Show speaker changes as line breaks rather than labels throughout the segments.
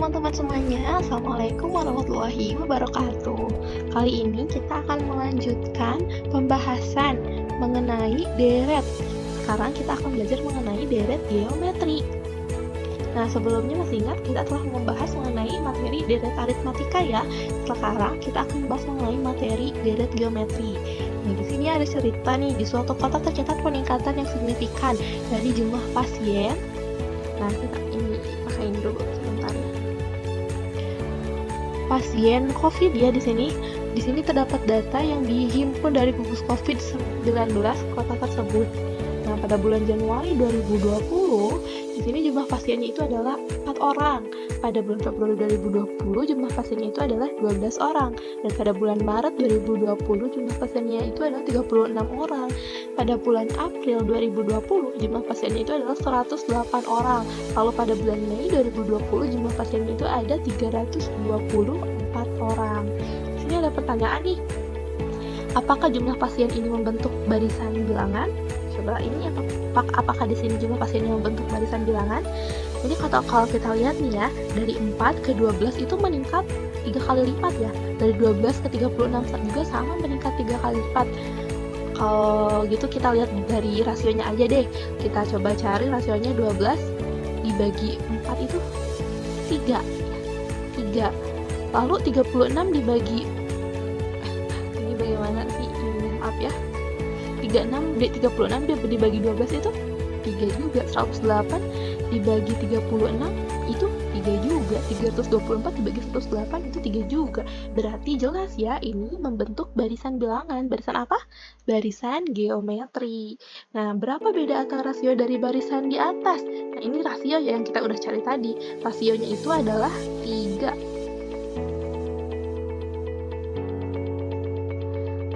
teman-teman semuanya, Assalamualaikum warahmatullahi wabarakatuh. Kali ini kita akan melanjutkan pembahasan mengenai deret. Sekarang kita akan belajar mengenai deret geometri. Nah, sebelumnya masih ingat kita telah membahas mengenai materi deret aritmatika ya. Sekarang kita akan membahas mengenai materi deret geometri. Nah, di sini ada cerita nih, di suatu kota tercatat peningkatan yang signifikan dari jumlah pasien. Nah, kita ini pakai ini dulu sebentar ya. Pasien COVID ya di sini. Di sini terdapat data yang dihimpun dari gugus COVID-19 kota tersebut. Nah, pada bulan Januari 2020, di sini jumlah pasiennya itu adalah 4 orang. Pada bulan Februari 2020, jumlah pasiennya itu adalah 12 orang. Dan pada bulan Maret 2020, jumlah pasiennya itu adalah 36 orang. Pada bulan April 2020, jumlah pasiennya itu adalah 108 orang. Lalu pada bulan Mei 2020, jumlah pasiennya itu ada 324 orang. Di sini ada pertanyaan nih. Apakah jumlah pasien ini membentuk barisan bilangan? Coba ini apakah di sini jumlah pasien yang membentuk barisan bilangan? Jadi kalau kita lihat nih ya, dari 4 ke 12 itu meningkat 3 kali lipat ya. Dari 12 ke 36 juga sama meningkat 3 kali lipat. Kalau gitu kita lihat dari rasionya aja deh. Kita coba cari rasionya 12 dibagi 4 itu 3. Lalu 36 dibagi ini bagaimana sih? Maaf ya. 36 dibagi 12 itu 3 juga. 108 dibagi 36 itu 3 juga. 324 dibagi 108 itu 3 juga. Berarti jelas ya, ini membentuk barisan bilangan. Barisan apa? Barisan geometri. Nah, berapa beda antara rasio dari barisan di atas? Nah, ini rasio ya yang kita udah cari tadi. Rasionya itu adalah 3.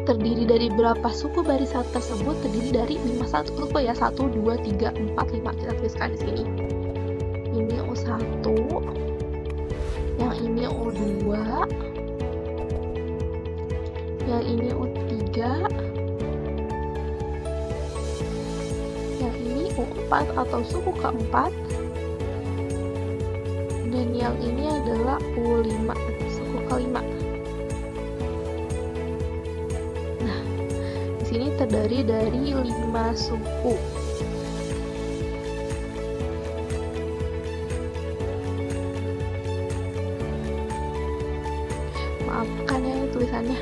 Terdiri dari berapa suku barisan tersebut? Terdiri dari 5 suku ya, 1, 2, 3, 4, 5. Kita tuliskan di sini. Ini U1, yang ini U2, yang ini U3, yang ini U4 atau suku keempat, dan yang ini adalah U5, suku kelima. Sini terdiri dari 5 suku. Maafkan ya tulisannya.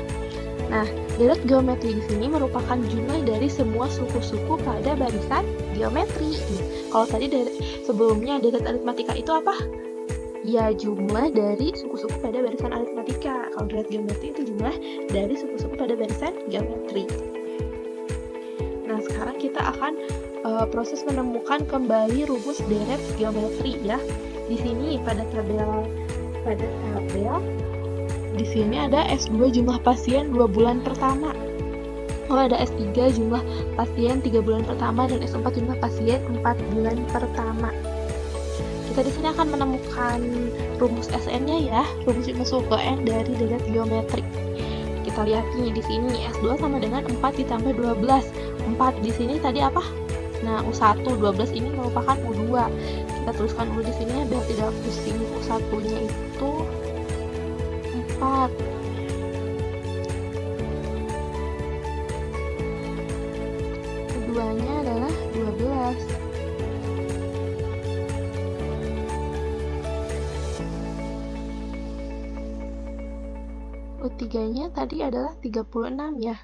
Nah, deret geometri di sini merupakan jumlah dari semua suku-suku pada barisan geometri. Kalau tadi sebelumnya deret aritmatika itu apa? Ya, jumlah dari suku-suku pada barisan aritmatika. Kalau deret geometri itu jumlah dari suku-suku pada barisan geometri. Nah, sekarang kita akan proses menemukan kembali rumus deret geometri ya. Di sini pada tabel di sini ada S2 jumlah pasien 2 bulan pertama. Lalu ada S3 jumlah pasien 3 bulan pertama dan S4 jumlah pasien 4 bulan pertama. Kita di sini akan menemukan rumus SN-nya ya, rumus masuk ke N dari deret geometri. Kita lihat nih di sini S2 sama dengan 4 ditambah 12. 4 di sini tadi apa? Nah, U1, 12 ini merupakan U2. Kita tuliskan dulu di sini ya biar tidak pusing. U1-nya itu 4. U2-nya adalah 12. U3-nya tadi adalah 36 ya.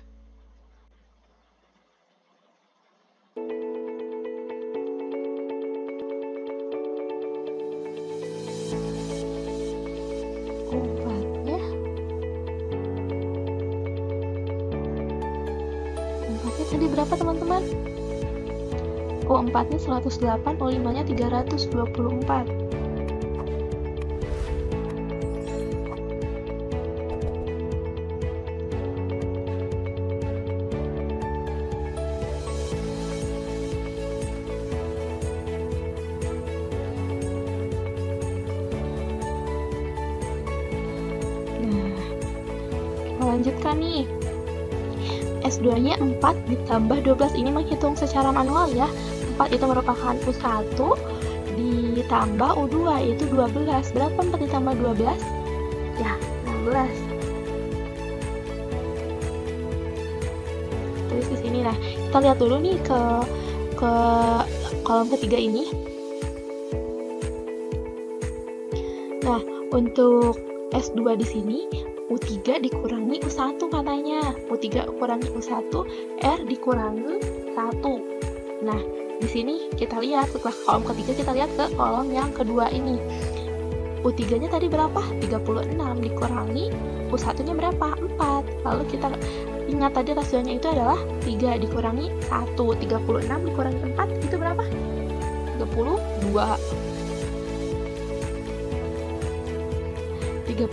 Tadi berapa teman-teman? U4 nya 108, U5 nya 324. Nah, kita lanjutkan nih. S2-nya 4 ditambah 12 ini menghitung secara manual ya. 4 itu merupakan U1 ditambah U2 yaitu 12. Berapa 4 ditambah 12? Ya, 16. Tulis di sini. Nah, kita lihat dulu nih ke kolom ketiga ini. Nah, untuk S2 di sini U3 dikurangi U1 katanya. U3 kurangi U1, R dikurangi 1. Nah, di sini kita lihat setelah kolom ketiga kita lihat ke kolom yang kedua ini. U3-nya tadi berapa? 36 dikurangi U1-nya berapa? 4. Lalu kita ingat tadi rasionya itu adalah 3 dikurangi 1. 36 dikurangi 4 itu berapa? 32. 3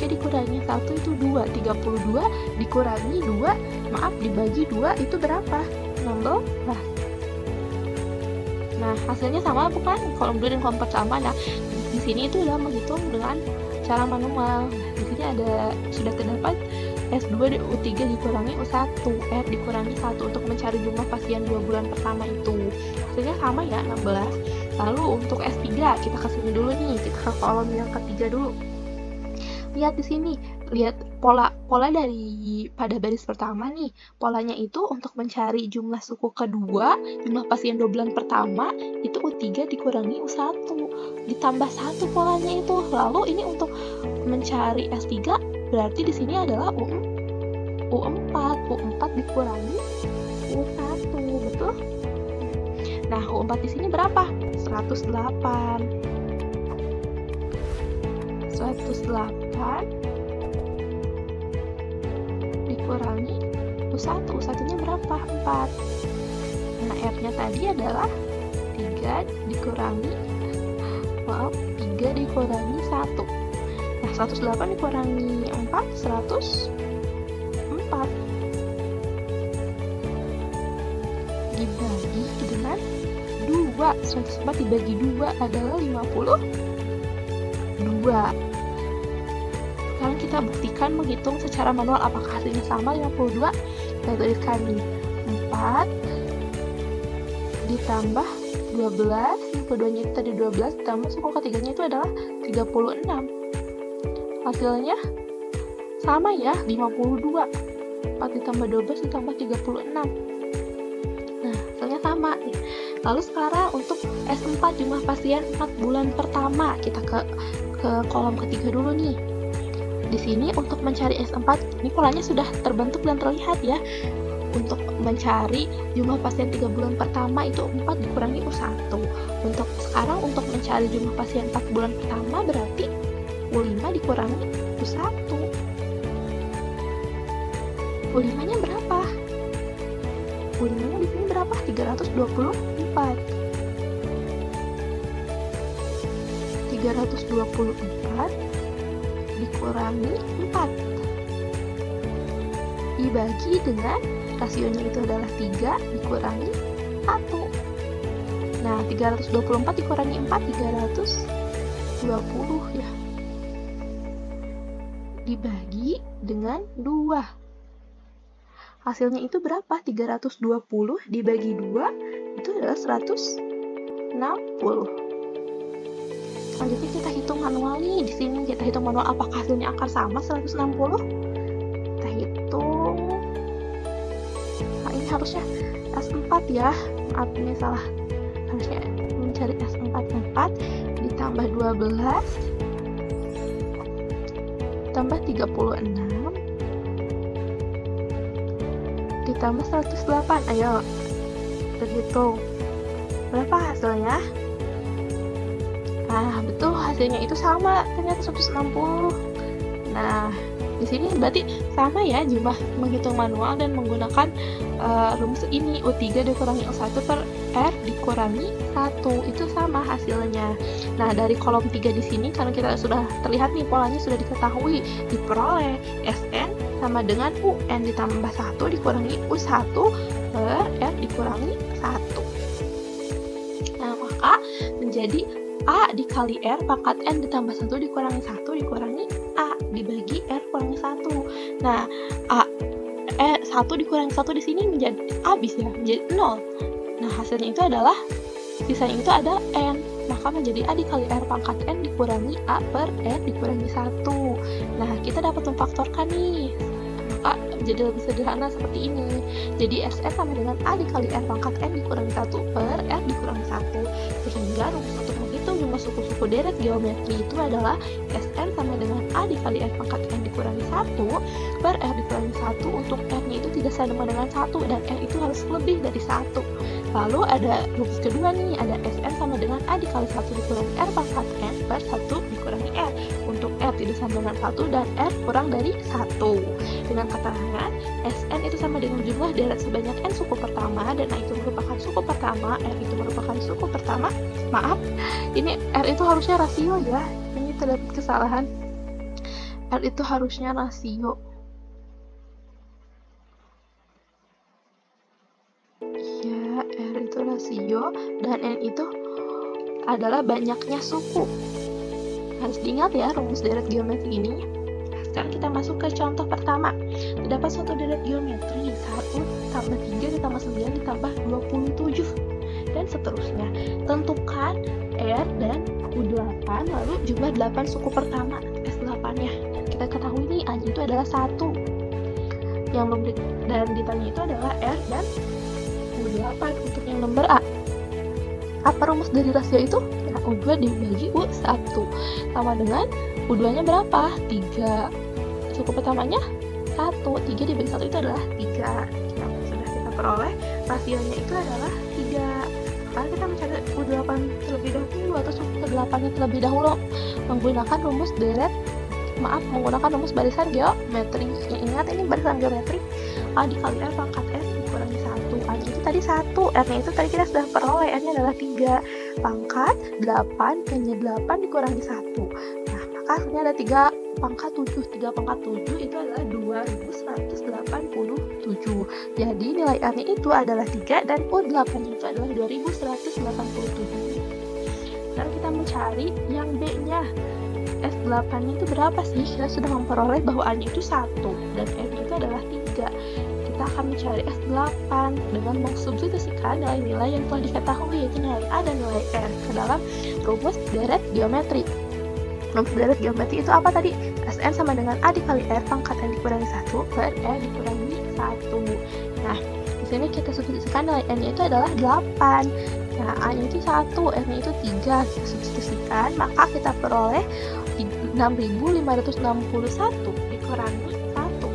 dikurangi 1 itu 2. 32 dikurangi 2, maaf dibagi 2 itu berapa? 16. Nah, hasilnya sama bukan? Kolom 2 dan kolom 4 sama. Nah, di sini itu udah menghitung dengan cara manual. Nah, di sini sudah terdapat S2 U3 dikurangi U1, R dikurangi 1 untuk mencari jumlah pasien 2 bulan pertama itu. Hasilnya sama ya, 16. Lalu untuk S3 kita ke sini dulu nih, kita ke kolom yang ketiga dulu. Lihat di sini, lihat pola dari pada baris pertama nih. Polanya itu untuk mencari jumlah suku kedua, jumlah pasien 2 bulan pertama itu U3 dikurangi U1 ditambah 1 polanya itu. Lalu ini untuk mencari S3 berarti di sini adalah U4 dikurangi U1, betul? Nah, U4 di sini berapa? 108 dikurangi U1. U1-nya berapa? 4. Nah, R-nya tadi adalah 3 dikurangi 1. Nah, 108 dikurangi 4, 104. Dibagi dengan 2. 104 dibagi 2 adalah 52. Sekarang kita buktikan menghitung secara manual apakah hasilnya sama 52. Kita tuliskan nih 4 ditambah 12, yang keduanya itu tadi 12 ditambah suku ketiganya itu adalah 36. Hasilnya sama ya, 52. 4 ditambah 12 ditambah 36. Nah, hasilnya sama. Lalu sekarang untuk S4 jumlah pasien 4 bulan pertama, kita ke kolom ketiga dulu nih. Di sini untuk mencari S4, ini polanya sudah terbentuk dan terlihat ya. Untuk mencari jumlah pasien 3 bulan pertama itu 4 dikurangi U1. Untuk sekarang untuk mencari jumlah pasien 4 bulan pertama berarti U5 dikurangi U1. U5-nya berapa? U5-nya di sini berapa? 324. 324 dikurangi 4 dibagi dengan rasionya itu adalah 3 dikurangi 1. Nah, 324 dikurangi 4 320 ya, dibagi dengan 2. Hasilnya itu berapa? 320 dibagi 2 itu adalah 160. Selanjutnya kita hitung manual nih. Di sini kita hitung manual apakah hasilnya akan sama 160. Kita hitung. Nah, ini harusnya S4 ya. Maaf, ini salah. Harusnya mencari S4. 4 ditambah 12 tambah 36 ditambah 108. Ayo, berhitung. Berapa hasilnya? Nah, betul, hasilnya itu sama, ternyata 160. Nah, di sini berarti sama ya jumlah menghitung manual dan menggunakan rumus ini, U3 dikurangi U1 per R dikurangi 1. Itu sama hasilnya. Nah, dari kolom 3 di sini karena kita sudah terlihat nih polanya sudah diketahui, diperoleh Sn sama dengan UN ditambah 1 dikurangi U1 per R dikurangi 1. Nah, maka menjadi A dikali R pangkat N ditambah 1 dikurangi 1 dikurangi A dibagi R kurangi 1. Nah, 1 dikurangi 1 di sini menjadi habis ya, menjadi 0. Nah, hasilnya itu adalah sisanya itu ada N. Nah, maka menjadi A dikali R pangkat N dikurangi A per R dikurangi 1. Nah, kita dapat memfaktorkan nih. Maka jadi lebih sederhana seperti ini. Jadi Sn sama dengan A dikali R pangkat N dikurangi 1 per R dikurangi 1. Sehingga rumus untuk menghitung jumlah suku-suku deret geometri itu adalah Sn sama dengan A dikali R pangkat N dikurangi 1 per R dikurangi 1 untuk R-nya itu tidak sama dengan 1 dan R itu harus lebih dari 1. Lalu ada rumus kedua nih, ada Sn sama dengan A dikali 1 dikurangi R pangkat N per 1 dikurangi R. Untuk R tidak sama dengan 1 dan R kurang dari 1. Dengan keterangan, Sn itu sama dengan jumlah deret sebanyak N suku pertama, dan A itu merupakan suku pertama, R itu merupakan suku pertama. Maaf, ini R itu harusnya rasio ya, ini terdapat kesalahan. R itu harusnya rasio. Ya, R itu rasio, dan N itu adalah banyaknya suku. Harus diingat ya rumus deret geometri ini. Sekarang kita masuk ke contoh pertama. Terdapat suatu deret geometri 1 tambah 3 ditambah 9 ditambah 27 dan seterusnya. Tentukan R dan U8 lalu jumlah 8 suku pertama S8-nya. Kita ketahui nih A-nya itu adalah 1. Yang memberi dan ditanya itu adalah R dan U8 untuk yang nomor A. Apa rumus dari rasio itu? Ya, U2 dibagi U1 sama dengan U2 nya berapa? 3. Suku pertamanya 1. 3 dibagi 1 itu adalah 3. Sudah kita peroleh rasionya itu adalah 3. Maka kita mencari U8 terlebih dahulu atau suku ke-8 nya terlebih dahulu menggunakan rumus barisan geometri. Ingat ini barisan geometri, A dikali R pangkat S dikurangi 1. A itu tadi 1, R-nya itu tadi kita sudah peroleh, R-nya adalah 3. Pangkat 8, N-nya 8 dikurangi 1. Nah, maka hasilnya ada 3 pangkat 7. 3 pangkat 7 itu adalah 2187. Jadi nilai R-nya itu adalah 3 dan U8-nya itu adalah 2187. Sekarang kita mencari yang B-nya. S8-nya itu berapa sih? Kita sudah memperoleh bahwa A-nya itu 1 dan R-nya itu adalah 3. Kita akan mencari S8 dengan mensubstitusikan nilai-nilai yang telah diketahui, yaitu nilai A dan nilai R ke dalam rumus deret geometri. Rumus deret geometri itu apa tadi? Sn sama dengan A dikali R pangkat N dikurangi 1 per R dikurangi 1. Nah, di sini kita substitusikan nilai N-nya itu adalah 8. Nah, A-nya itu 1, R-nya itu 3. Kita substitusikan, maka kita peroleh 6561 dikurangi 1.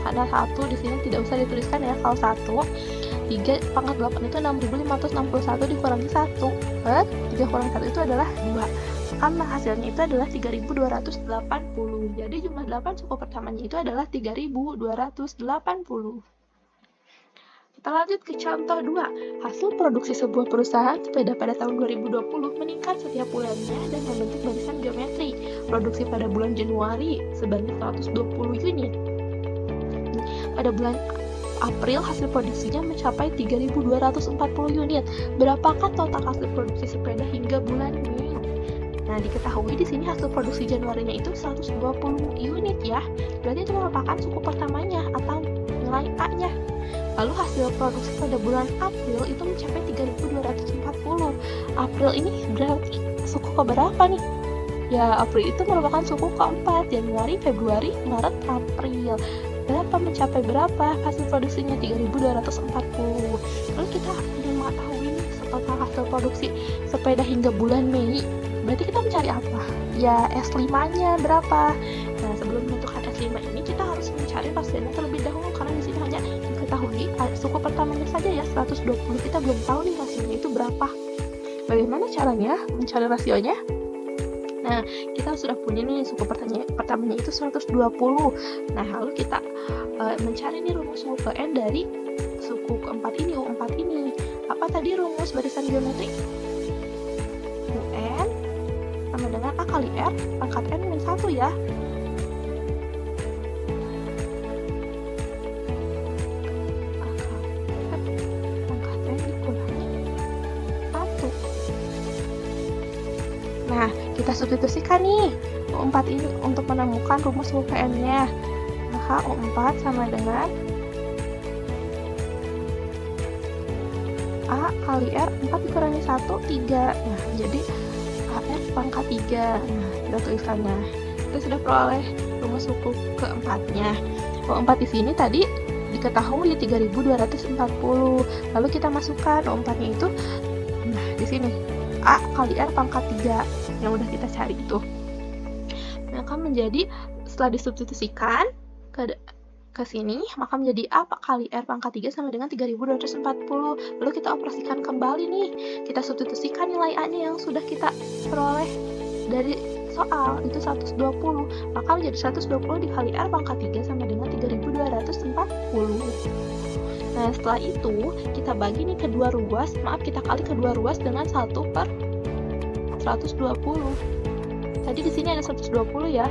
Ada 1 di sini tidak usah dituliskan ya kalau 1. 3 pangkat 8 itu 6561 dikurangi 1 per 3 kurangi 1 itu adalah 2. Maka hasilnya itu adalah 3280. Jadi jumlah 8 suku pertamanya itu adalah 3280. Kita lanjut ke contoh 2. Hasil produksi sebuah perusahaan sepeda pada tahun 2020 meningkat setiap bulannya dan membentuk barisan geometri. Produksi pada bulan Januari sebanyak 120 unit. Pada bulan April hasil produksinya mencapai 3240 unit. Berapakah total hasil produksi sepeda hingga bulan Mei? Nah, diketahui di sini hasil produksi Januarinya itu 120 unit ya. Berarti itu merupakan suku pertamanya atau nilai A-nya. Lalu hasil produksi pada bulan April itu mencapai 3240. April ini berarti suku keberapa nih? Ya, April itu merupakan suku keempat. Januari, Februari, Maret, April. Berapa mencapai berapa? Hasil produksinya 3240. Lalu kita ingin mengetahui nih total hasil produksi sepeda hingga bulan Mei. Berarti kita mencari apa? Ya, S5-nya berapa? Nah, sebelum menentukan S5 ini kita harus mencari rasionya terlebih dahulu karena di sini hanya diketahui suku pertamanya saja ya 120. Kita belum tahu nih rasionya itu berapa. Bagaimana caranya mencari rasionya? Nah, kita sudah punya nih suku pertamanya itu 120. Nah, lalu kita mencari nih rumus UPN dari suku keempat ini, U4 ini. Apa tadi rumus barisan geometri? UN sama dengan A kali R pangkat N min 1 ya. Pangkat N dikurangi 1. Nah, kita substitusikan nih U4 ini untuk menemukan rumus UPN-nya. Maka U4 sama dengan A kali R 4 dikurangi 1, 3. Nah, jadi KR pangkat 3. Nah, kita tuliskannya. Kita sudah peroleh rumus suku keempatnya. O4 di sini tadi diketahui 3240. Lalu kita masukkan O4-nya itu, nah di sini A kali R pangkat 3 yang udah kita cari itu. Maka menjadi setelah disubstitusikan ke sini, maka menjadi A kali R pangkat 3 sama dengan 3240. Lalu kita operasikan kembali nih. Kita substitusikan nilai A-nya yang sudah kita peroleh dari soal, itu 120. Maka menjadi 120 dikali R pangkat 3 sama dengan 3240. Nah, setelah itu kita bagi nih kedua ruas, kita kali kedua ruas dengan 1/120. Tadi di sini ada 120 ya.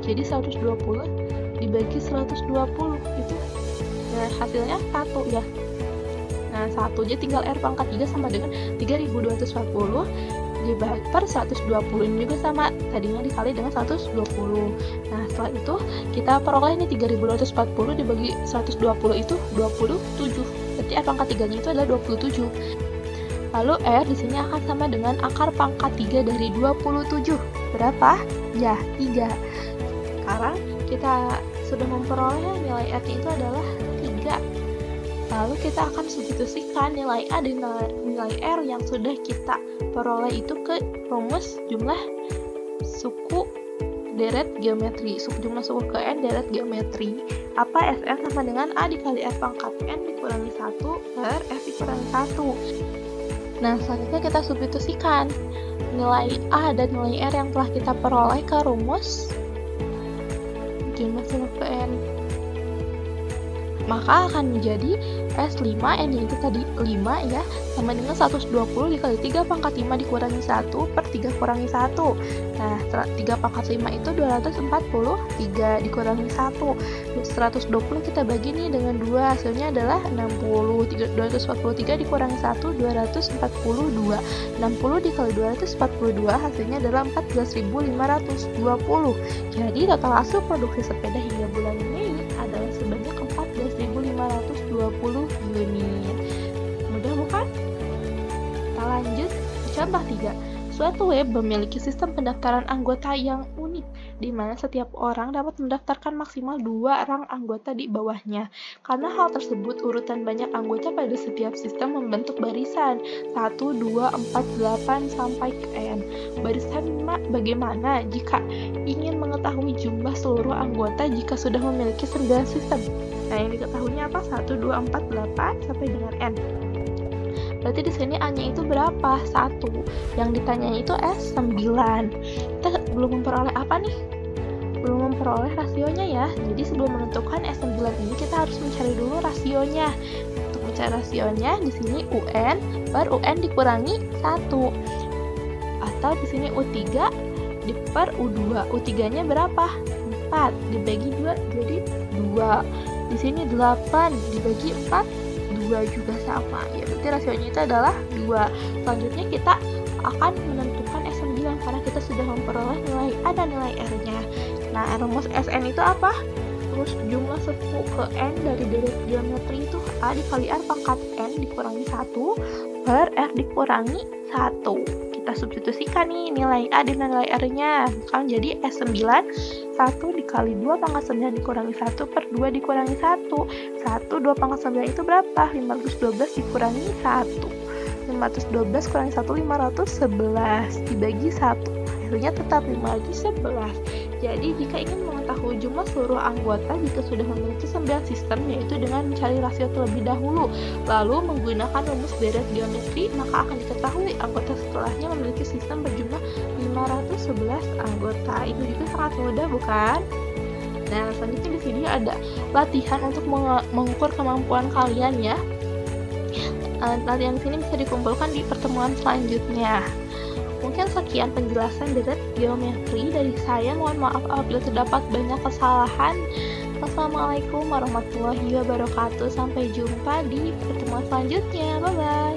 Jadi 120 dibagi 120 itu. Nah, hasilnya 1 ya. Nah, 1-nya tinggal R pangkat 3 sama dengan 3240 dibagi per 120. Ini juga sama, tadinya dikali dengan 120. Nah, setelah itu kita peroleh ini 3240 dibagi 120 itu 27. Berarti R pangkat 3-nya itu adalah 27. Lalu R di sini akan sama dengan akar pangkat 3 dari 27. Berapa? Ya, 3. Sekarang kita sudah memperoleh nilai R-nya itu adalah 3. Lalu kita akan substitusikan nilai A dan nilai R yang sudah kita peroleh itu ke rumus jumlah suku deret geometri. Jumlah suku ke N deret geometri. Apa Sn sama dengan A dikali R pangkat N dikurangi 1 per F dikurangi 1. Nah, selanjutnya kita substitusikan nilai A dan nilai R yang telah kita peroleh ke rumus jumlah suku ke N. Maka akan menjadi S5, N itu tadi 5 ya, sama dengan 120 dikali 3 pangkat 5 dikurangi 1 per 3 kurangi 1. Nah, 3 pangkat 5 itu 240, 3 dikurangi 1. 120 kita bagi nih dengan 2, hasilnya adalah 60. 243 dikurangi 1, 242. 60 dikali 242, hasilnya adalah 14.520. Jadi total hasil produksi sepeda hingga bulan Mei adalah sebanyak 14.520 unit. Mudah bukan? Kita lanjut ke contoh 3. Suatu web memiliki sistem pendaftaran anggota yang unik, di mana setiap orang dapat mendaftarkan maksimal 2 rang anggota di bawahnya. Karena hal tersebut, urutan banyak anggota pada setiap sistem membentuk barisan 1, 2, 4, 8, sampai ke N. Barisan bagaimana jika ingin mengetahui jumlah seluruh anggota jika sudah memiliki 9 sistem? Nah, yang diketahuinya apa? 1, 2, 4, 8, sampai dengan N. Berarti di sini A-nya itu berapa? 1. Yang ditanyanya itu S9. Kita belum memperoleh apa nih? Belum memperoleh rasionya ya. Jadi sebelum menentukan S9 ini kita harus mencari dulu rasionya. Untuk mencari rasionya di sini UN per UN dikurangi 1. Atau di sini U3 per U2. U3-nya berapa? 4 dibagi 2 jadi 2. Di sini 8 dibagi 4 2 juga sama ya, berarti rasionya itu adalah 2. Selanjutnya kita akan menentukan S9 karena kita sudah memperoleh nilai A dan nilai R-nya. Nah, rumus Sn itu apa? Terus jumlah suku ke N dari deret geometri itu A dikali R pangkat N dikurangi 1 per R dikurangi 1. Kita substitusikan nih nilai A dan nilai R-nya. Kan jadi S9 1 dikali 2 pangkat 9 dikurangi 1 per 2 dikurangi 1. 2 pangkat 9 itu berapa? 512 dikurangi 1. 512 kurangi 1, 511 dibagi 1. Hasilnya tetap 5 lagi 11. Jadi jika ingin mengetahui jumlah seluruh anggota jika sudah memiliki 9 sistem, yaitu dengan mencari rasio terlebih dahulu, lalu menggunakan rumus deret geometri, maka akan diketahui anggota setelahnya memiliki sistem berjumlah 511 anggota. Itu juga sangat mudah, bukan? Nah, selanjutnya di sini ada latihan untuk mengukur kemampuan kalian ya. Latihan di sini bisa dikumpulkan di pertemuan selanjutnya. Mungkin sekian penjelasan deret geometri dari saya. Mohon maaf apabila terdapat banyak kesalahan. Wassalamualaikum warahmatullahi wabarakatuh. Sampai jumpa di pertemuan selanjutnya. Bye-bye.